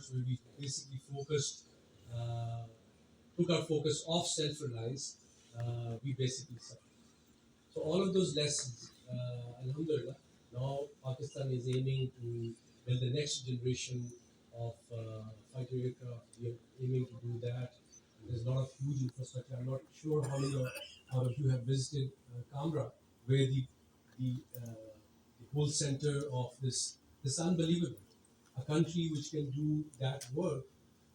efforts where we basically uh, took our focus off self-reliance, we basically suffered. So all of those lessons, Alhamdulillah, now Pakistan is aiming to build the next generation of fighter aircraft. We are aiming to do that. And there's a lot of huge infrastructure. I'm not sure how many out of you have visited Canberra, where the whole center of this unbelievable. A country which can do that work,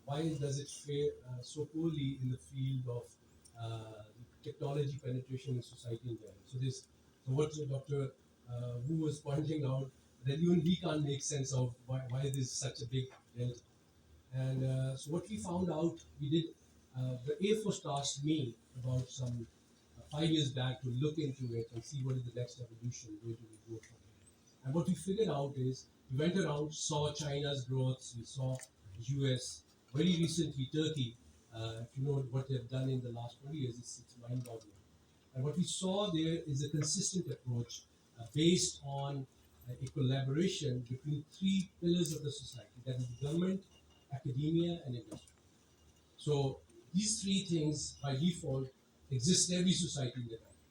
why does it fare so poorly in the field of technology penetration in society in general? So what Dr. Wu was pointing out, that even we can't make sense of why there's such a big delta. And so what we found out, we did, the Air Force tasked me about some 5 years back to look into it and see what is the next evolution, where do we go from here. And what we figured out is, we went around, saw China's growth, we saw US, very recently Turkey. If you know what they've done in the last 20 years, it's mind-boggling. And what we saw there is a consistent approach based on a collaboration between three pillars of the society, that is government, academia, and industry. So these three things by default exist in every society in the country.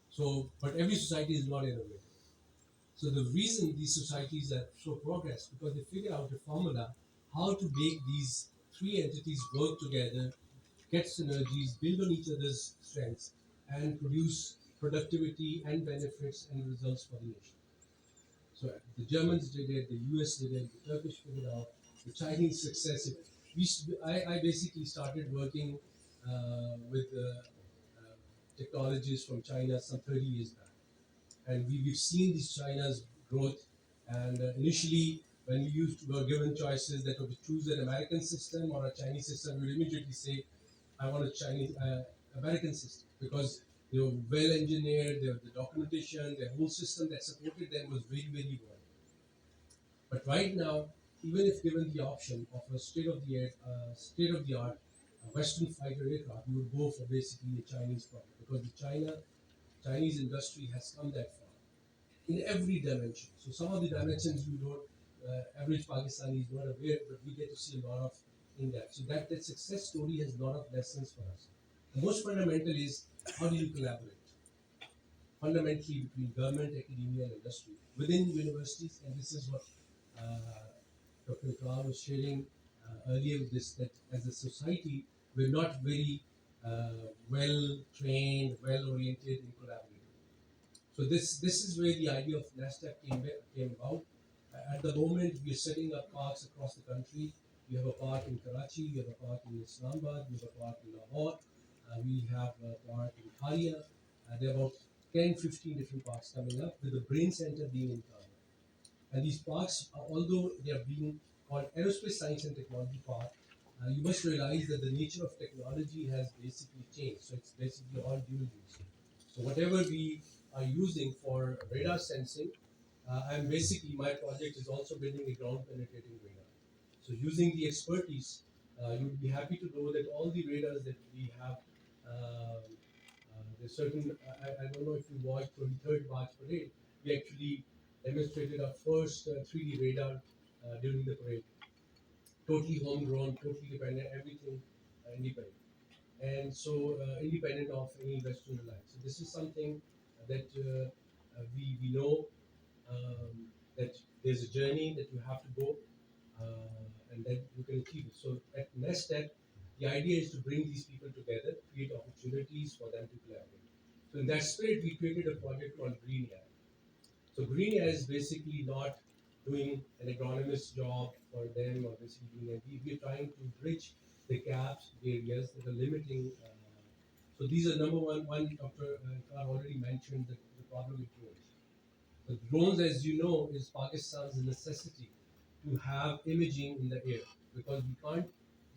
So, but every society is not innovative. So the reason these societies are so progress, because they figure out a formula how to make these three entities work together, get synergies, build on each other's strengths, and produce productivity and benefits and results for the nation. So the Germans did it, the US did it, the Turkish figured it out, the Chinese successive. I basically started working with technologists from China some 30 years back. And we've seen this China's growth. And initially, when we were given choices that we choose an American system or a Chinese system, we would immediately say, I want a Chinese American system, because they were well engineered, the documentation, the whole system that supported them was very, very well. But right now, even if given the option of a state of the art Western fighter aircraft, we would go for basically a Chinese product, because the Chinese industry has come that far in every dimension. So some of the dimensions we don't, average Pakistani is not aware, but we get to see a lot of in that. So that success story has a lot of lessons for us. The most fundamental is, how do you collaborate? Fundamentally between government, academia, and industry within universities, and this is what Dr. Iqbal was sharing earlier with this, that as a society, we're not very well trained, well oriented in collaborating. So this is where the idea of NASDAQ came about. At the moment, we are setting up parks across the country. We have a park in Karachi, we have a park in Islamabad, we have a park in Lahore, we have a park in Haria. There are about 10, 15 different parks coming up, with the brain center being in Kabul. And these parks, although they are being called Aerospace Science and Technology Park, you must realize that the nature of technology has basically changed. So it's basically all dual use. So whatever we are using for radar sensing, my project is also building a ground penetrating radar. So using the expertise, you'd be happy to know that all the radars that we have, there's certain, I don't know if you watched 23rd March parade, we actually demonstrated our first 3D radar during the parade. Totally homegrown, totally dependent, everything independent. And so independent of any Western reliance. So this is something that we know, that there's a journey that you have to go, and then you can achieve it. So at next step, the idea is to bring these people together, create opportunities for them to collaborate. So in that spirit, we created a project called Green Air. So Green Air is basically not doing an agronomist job for them, or basically doing we're trying to bridge the gaps, the areas that are limiting. So these are number one. Dr. Khan already mentioned the problem with drones. The drones, as you know, is Pakistan's necessity to have imaging in the air, because we can't